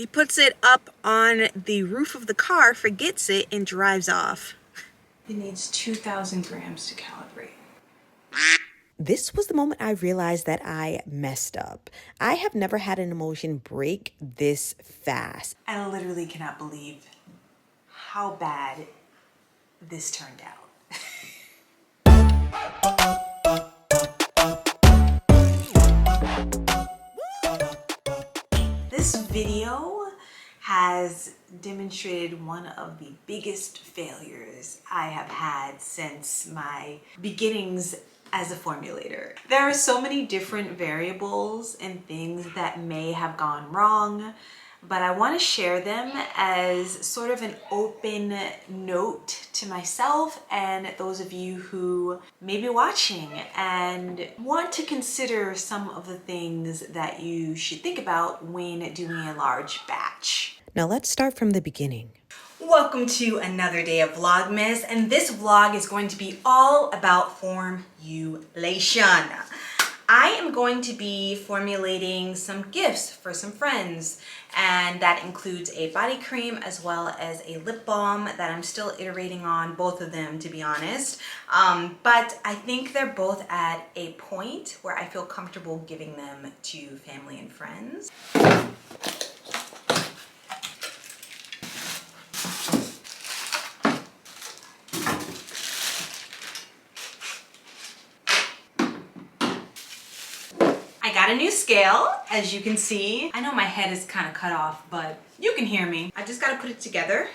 He puts it up on the roof of the car, forgets it, and drives off. It needs 2,000 grams to calibrate. This was the moment I realized that I messed up. I have never had an emulsion break this fast. I literally cannot believe how bad this turned out. This video has demonstrated one of the biggest failures I have had since my beginnings as a formulator. There are so many different variables and things that may have gone wrong, but I want to share them as sort of an open note to myself and those of you who may be watching and want to consider some of the things that you should think about when doing a large batch. Now let's start from the beginning. Welcome to another day of Vlogmas, and this vlog is going to be all about formulation. I am going to be formulating some gifts for some friends, and that includes a body cream as well as a lip balm that I'm still iterating on, both of them to be honest. But I think they're both at a point where I feel comfortable giving them to family and friends. I got a new scale, as you can see. I know my head is kind of cut off, but you can hear me. I just got to put it together.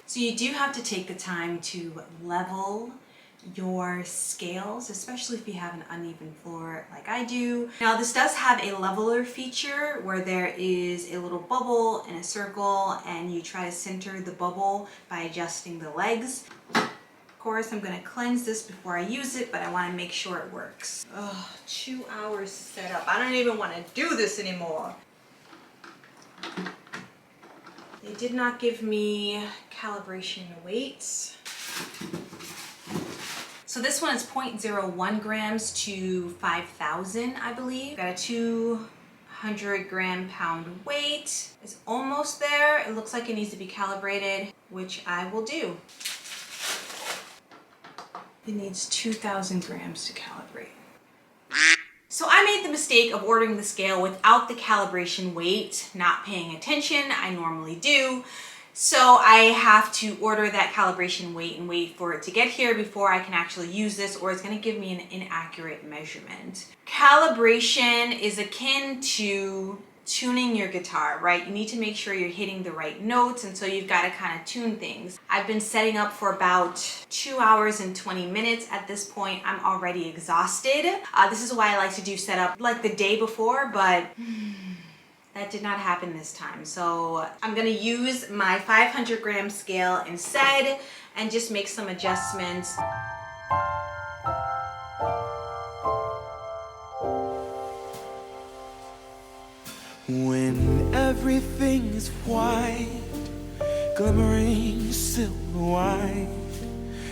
So you do have to take the time to level your scales, especially if you have an uneven floor like I do. Now this does have a leveler feature where there is a little bubble and a circle, and you try to center the bubble by adjusting the legs. Of course, I'm going to cleanse this before I use it, but I want to make sure it works. Oh, 2 hours set up. I don't even want to do this anymore. They did not give me calibration weights. So this one is 0.01 grams to 5,000, I believe. Got a 200 gram pound weight. It's almost there. It looks like it needs to be calibrated, which I will do. It needs 2,000 grams to calibrate. So I made the mistake of ordering the scale without the calibration weight, not paying attention. I normally do. So I have to order that calibration weight and wait for it to get here before I can actually use this, or it's going to give me an inaccurate measurement. Calibration is akin to tuning your guitar, right? You need to make sure you're hitting the right notes, and so you've got to kind of tune things. I've been setting up for about 2 hours and 20 minutes. At this point, I'm already exhausted. This is why I like to do setup like the day before, but that did not happen this time. So I'm gonna use my 500 gram scale instead and just make some adjustments. When everything is white, glimmering silver white,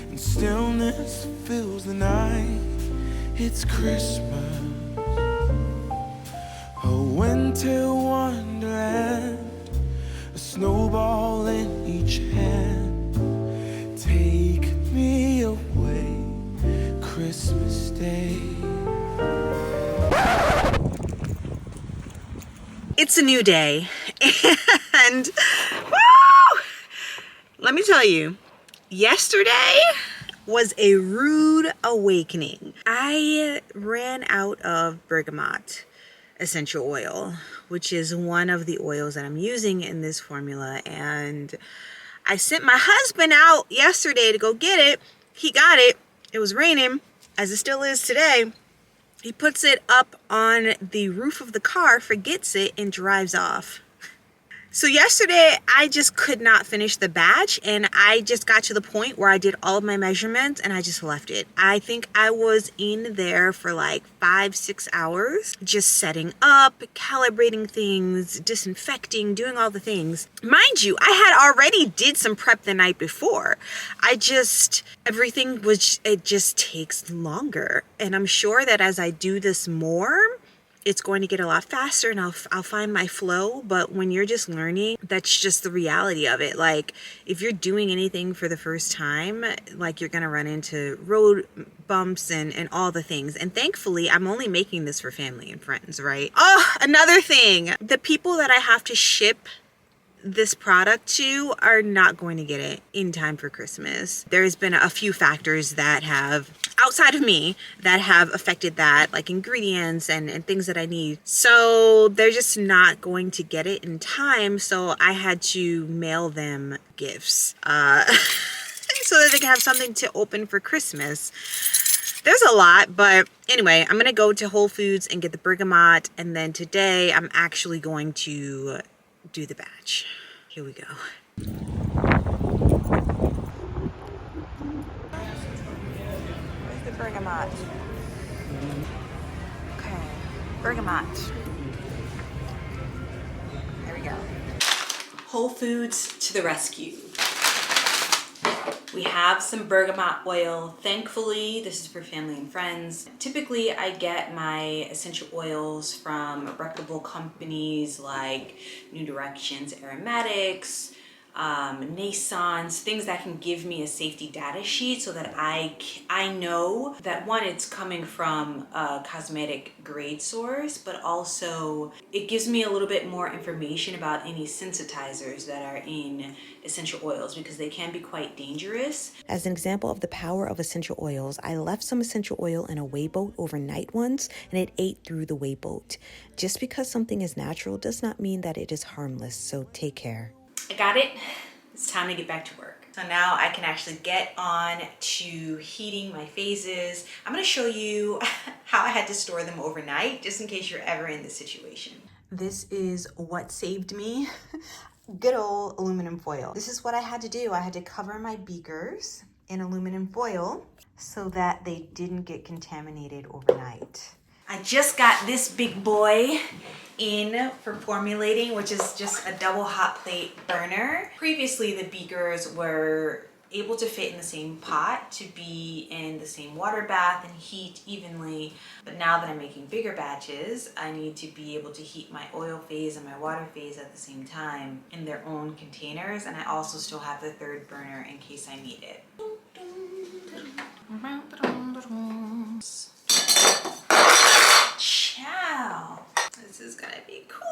and stillness fills the night, it's Christmas. A winter wonderland, a snowball in each hand. Take me away, Christmas Day. It's a new day, and woo! Let me tell you, yesterday was a rude awakening. I ran out of Bergamot essential oil, which is one of the oils that I'm using in this formula, and I sent my husband out yesterday to go get it. He got it. It was raining, as it still is today. He puts it up on the roof of the car, forgets it, and drives off. So yesterday, I just could not finish the batch, and I just got to the point where I did all of my measurements and I just left it. I think I was in there for like 5-6 hours, just setting up, calibrating things, disinfecting, doing all the things. Mind you, I had already did some prep the night before. It just takes longer. And I'm sure that as I do this more, it's going to get a lot faster and I'll find my flow. But when you're just learning, that's just the reality of it. Like, if you're doing anything for the first time, like, you're going to run into road bumps and all the things. And thankfully, I'm only making this for family and friends, right? Oh, another thing, the people that I have to ship this product to are not going to get it in time for Christmas. There's been a few factors that have, outside of me, that have affected that, like ingredients and things that I need. So they're just not going to get it in time. So I had to mail them gifts so that they can have something to open for Christmas. There's a lot, but anyway, I'm gonna go to Whole Foods and get the bergamot, and then today I'm actually going to do the batch. Here we go. Where's the bergamot? Okay, bergamot. There we go. Whole Foods to the rescue. We have some bergamot oil. Thankfully, this is for family and friends. Typically, I get my essential oils from reputable companies like New Directions, Aromatics, Nasons, things that can give me a safety data sheet so that I know that, one, it's coming from a cosmetic grade source, but also it gives me a little bit more information about any sensitizers that are in essential oils, because they can be quite dangerous. As an example of the power of essential oils, I left some essential oil in a whey boat overnight once, and it ate through the whey boat. Just because something is natural does not mean that it is harmless, so take care. I got it. It's time to get back to work. So now I can actually get on to heating my phases. I'm going to show you how I had to store them overnight, just in case you're ever in this situation. This is what saved me. Good old aluminum foil. This is what I had to do. I had to cover my beakers in aluminum foil so that they didn't get contaminated overnight. I just got this big boy in for formulating, which is just a double hot plate burner. Previously, the beakers were able to fit in the same pot to be in the same water bath and heat evenly. But now that I'm making bigger batches, I need to be able to heat my oil phase and my water phase at the same time in their own containers. And I also still have the third burner in case I need it. Ciao! This is gonna be cool.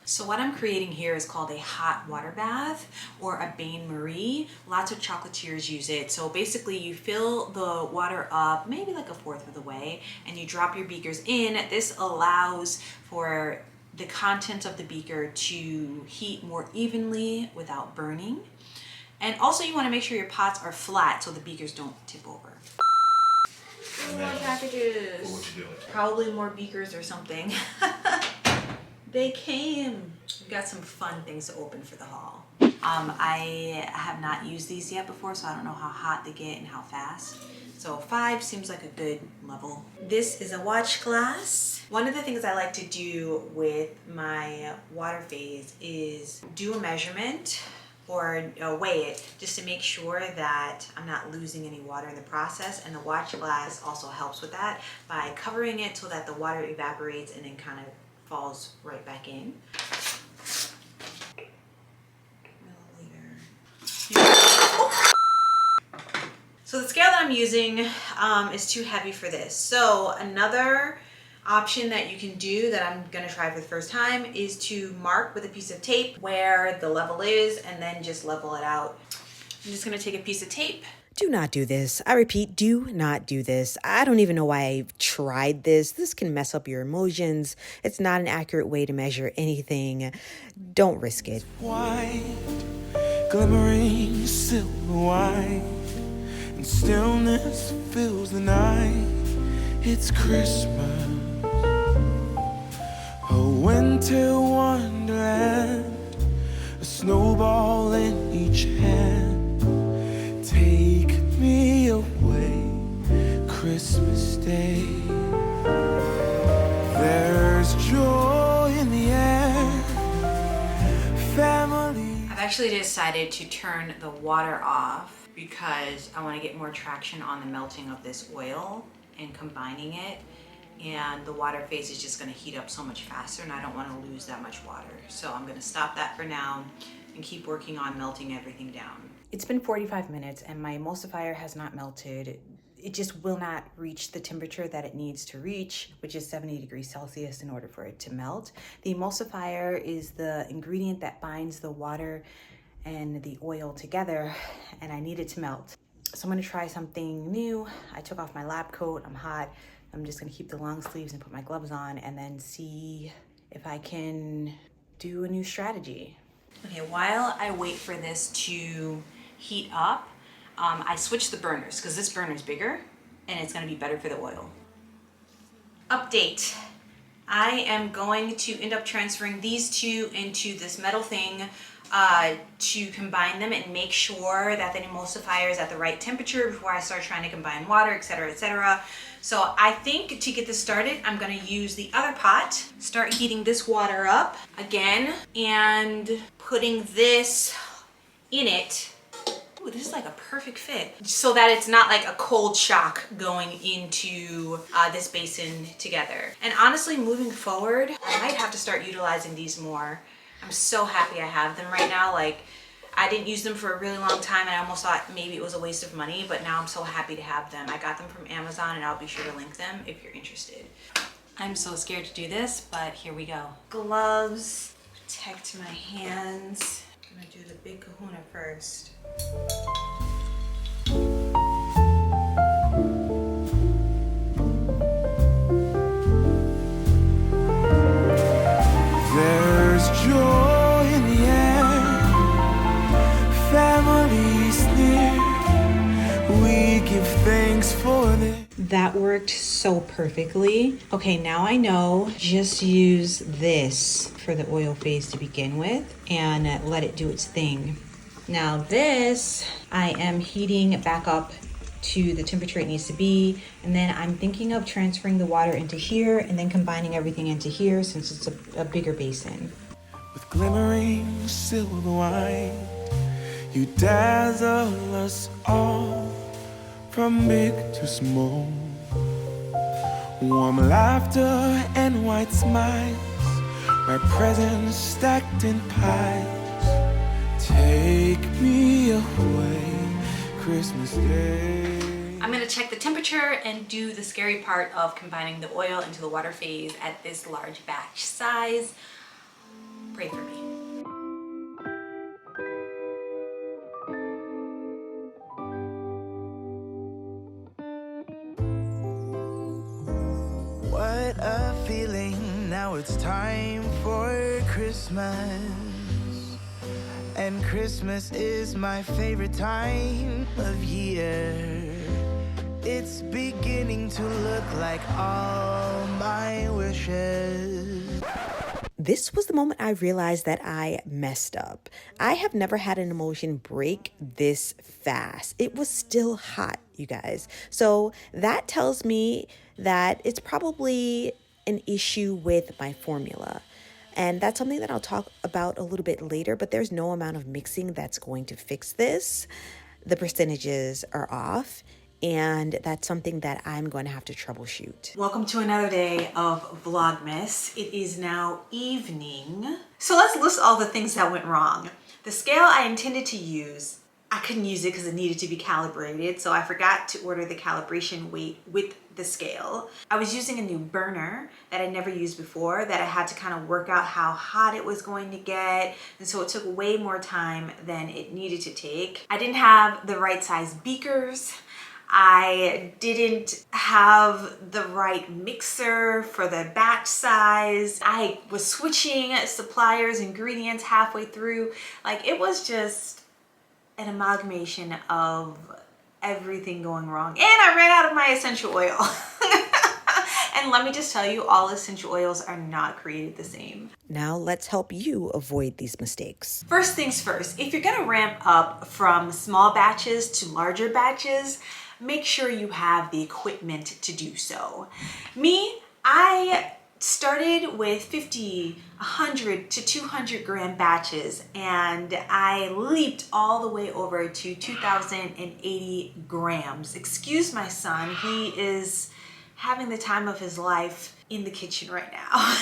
So what I'm creating here is called a hot water bath, or a bain-marie. Lots of chocolatiers use it. So basically you fill the water up maybe like 1/4 of the way, and you drop your beakers in. This allows for the contents of the beaker to heat more evenly without burning. And also you want to make sure your pots are flat so the beakers don't tip over. More packages. What you doing? Probably more beakers or something. They came. We got some fun things to open for the haul. I have not used these yet before, so I don't know how hot they get and how fast. So 5 seems like a good level. This is a watch glass. One of the things I like to do with my water phase is do a measurement or weigh it, just to make sure that I'm not losing any water in the process. And the watch glass also helps with that by covering it so that the water evaporates and then kind of falls right back in. So the scale that I'm using is too heavy for this. So another option that you can do that I'm gonna try for the first time is to mark with a piece of tape where the level is and then just level it out. I'm just gonna take a piece of tape. Do not do this. I repeat, do not do this. I don't even know why I tried this. This can mess up your emotions. It's not an accurate way to measure anything. Don't risk it. White, glimmering silver white, and stillness fills the night. It's Christmas, a winter wonderland, Christmas Day. There's joy in the air. Family. I've actually decided to turn the water off because I want to get more traction on the melting of this oil and combining it. And the water phase is just going to heat up so much faster, and I don't want to lose that much water. So I'm going to stop that for now and keep working on melting everything down. It's been 45 minutes and my emulsifier has not melted. It just will not reach the temperature that it needs to reach, which is 70 degrees Celsius in order for it to melt. The emulsifier is the ingredient that binds the water and the oil together, and I need it to melt. So I'm going to try something new. I took off my lab coat. I'm hot. I'm just gonna keep the long sleeves and put my gloves on and then see if I can do a new strategy. Okay, while I wait for this to heat up, I switched the burners because this burner is bigger and it's gonna be better for the oil. Update. I am going to end up transferring these two into this metal thing to combine them and make sure that the emulsifier is at the right temperature before I start trying to combine water, etc., etc. So I think to get this started, I'm gonna use the other pot, start heating this water up again, and putting this in it. Ooh, this is like a perfect fit, so that it's not like a cold shock going into this basin together. And honestly, moving forward, I might have to start utilizing these more. I'm so happy I have them right now. Like, I didn't use them for a really long time and I almost thought maybe it was a waste of money, but now I'm so happy to have them. I got them from Amazon and I'll be sure to link them if you're interested. I'm so scared to do this, but here we go. Gloves, protect my hands. I'm gonna do the big kahuna first. There's joy in the air. Family's near. We give thanks for this. That worked so perfectly. Okay, now I know, just use this for the oil phase to begin with and let it do its thing. Now this, I am heating back up to the temperature it needs to be, and then I'm thinking of transferring the water into here and then combining everything into here since it's a bigger basin. With glimmering silver wine, you dazzle us all, from big to small. Warm laughter and white smiles, my presents stacked in piles. Take me away, Christmas Day. I'm gonna check the temperature and do the scary part of combining the oil into the water phase at this large batch size. Pray for me. What a feeling, now it's time for Christmas. And Christmas is my favorite time of year. It's beginning to look like all my wishes. This was the moment I realized that I messed up. I have never had an emulsion break this fast. It was still hot, you guys. So that tells me that it's probably an issue with my formula. And that's something that I'll talk about a little bit later, but there's no amount of mixing that's going to fix this. The percentages are off, and that's something that I'm going to have to troubleshoot. Welcome to another day of Vlogmas. It is now evening. So let's list all the things that went wrong. The scale I intended to use, I couldn't use it because it needed to be calibrated, so I forgot to order the calibration weight with the scale. I was using a new burner that I'd never used before that I had to kind of work out how hot it was going to get, and so it took way more time than it needed to take. I didn't have the right size beakers. I didn't have the right mixer for the batch size. I was switching suppliers, ingredients halfway through. Like, it was just an amalgamation of everything going wrong. And I ran out of my essential oil. And let me just tell you, all essential oils are not created the same. Now let's help you avoid these mistakes. First things first, if you're gonna ramp up from small batches to larger batches, make sure you have the equipment to do so. Me, I started with 50, 100 to 200 gram batches, and I leaped all the way over to 2,080 grams. Excuse my son, he is having the time of his life in the kitchen right now.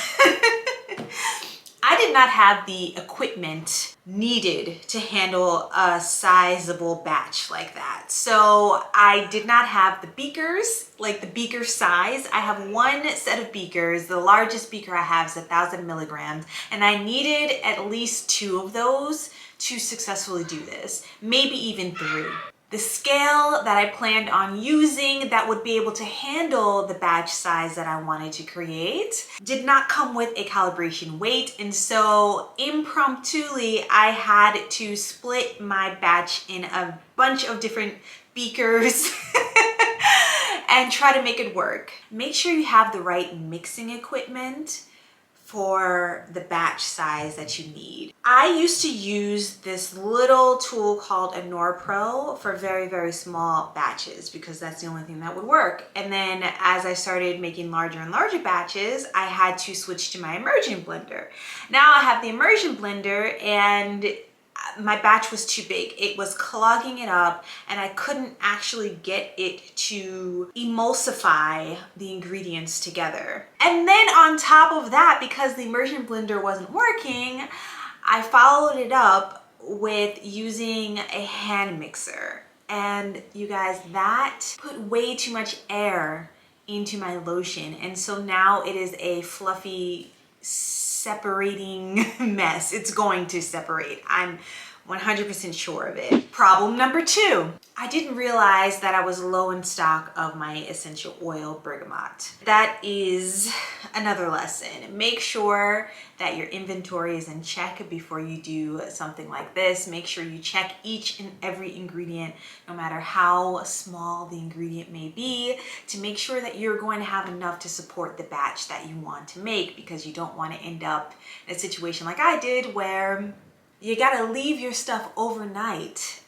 I did not have the equipment needed to handle a sizable batch like that. So I did not have the beakers, like the beaker size. I have one set of beakers. The largest beaker I have is 1,000 milligrams, and I needed at least 2 of those to successfully do this, maybe even 3. The scale that I planned on using that would be able to handle the batch size that I wanted to create did not come with a calibration weight, and so impromptuly I had to split my batch in a bunch of different beakers and try to make it work. Make sure you have the right mixing equipment for the batch size that you need. I used to use this little tool called a NorPro for very, very small batches because that's the only thing that would work. And then as I started making larger and larger batches, I had to switch to my immersion blender. Now I have the immersion blender, and my batch was too big. It was clogging it up, and I couldn't actually get it to emulsify the ingredients together. And then on top of that, because the immersion blender wasn't working, I followed it up with using a hand mixer. And you guys, that put way too much air into my lotion, and so now it is a fluffy separating mess. It's going to separate. I'm 100% sure of it. Problem number 2. I didn't realize that I was low in stock of my essential oil bergamot. That is another lesson. Make sure that your inventory is in check before you do something like this. Make sure you check each and every ingredient, no matter how small the ingredient may be, to make sure that you're going to have enough to support the batch that you want to make, because you don't want to end up in a situation like I did where you gotta leave your stuff overnight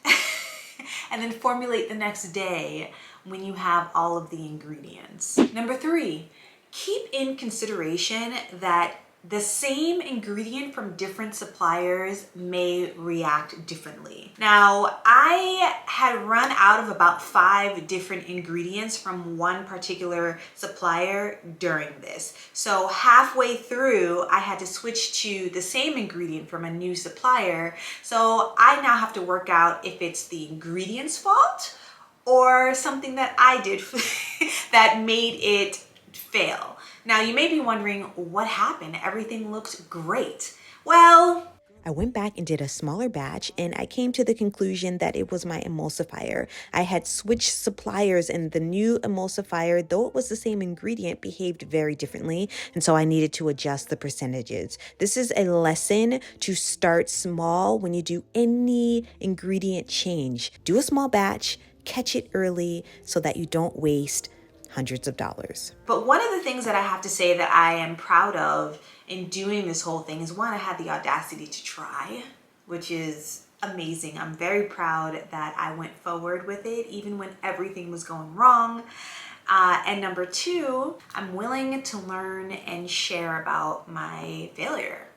and then formulate the next day when you have all of the ingredients. Number 3, keep in consideration that the same ingredient from different suppliers may react differently. Now, I had run out of about 5 different ingredients from one particular supplier during this. So halfway through, I had to switch to the same ingredient from a new supplier. So I now have to work out if it's the ingredient's fault or something that I did that made it fail. Now, you may be wondering what happened. Everything looked great. Well, I went back and did a smaller batch, and I came to the conclusion that it was my emulsifier. I had switched suppliers, and the new emulsifier, though it was the same ingredient, behaved very differently, and so I needed to adjust the percentages. This is a lesson to start small when you do any ingredient change. Do a small batch, catch it early so that you don't waste hundreds of dollars. But one of the things that I have to say that I am proud of in doing this whole thing is, one, I had the audacity to try, which is amazing. I'm very proud that I went forward with it even when everything was going wrong. And number 2, I'm willing to learn and share about my failure.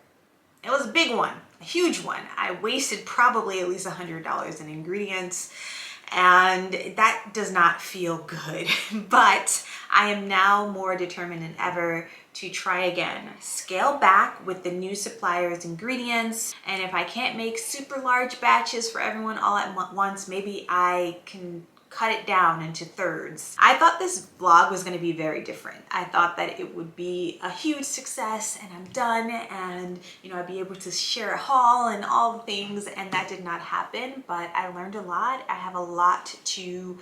It was a big one, a huge one. I wasted probably at least $100 in ingredients, and that does not feel good. But I am now more determined than ever to try again. Scale back with the new supplier's ingredients, and if I can't make super large batches for everyone all at once, maybe I can cut it down into thirds. I thought this vlog was going to be very different. I thought that it would be a huge success and I'm done, and I'd be able to share a haul and all the things, and that did not happen. But I learned a lot. I have a lot to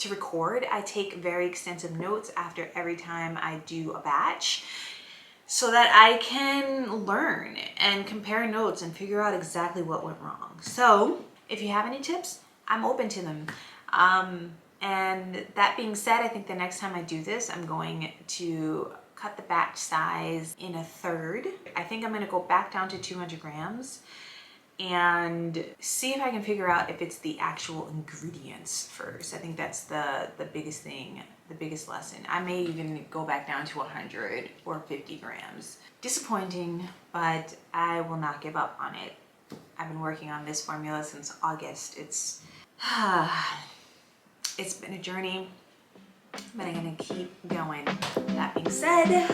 record. I take very extensive notes after every time I do a batch, so that I can learn and compare notes and figure out exactly what went wrong. So if you have any tips, I'm open to them. And that being said, I think the next time I do this, I'm going to cut the batch size in a third. I think I'm going to go back down to 200 grams and see if I can figure out if it's the actual ingredients first. I think that's the biggest thing, the biggest lesson. I may even go back down to 100 or 50 grams. Disappointing, but I will not give up on it. I've been working on this formula since August. It's been a journey, but I'm gonna keep going. That being said,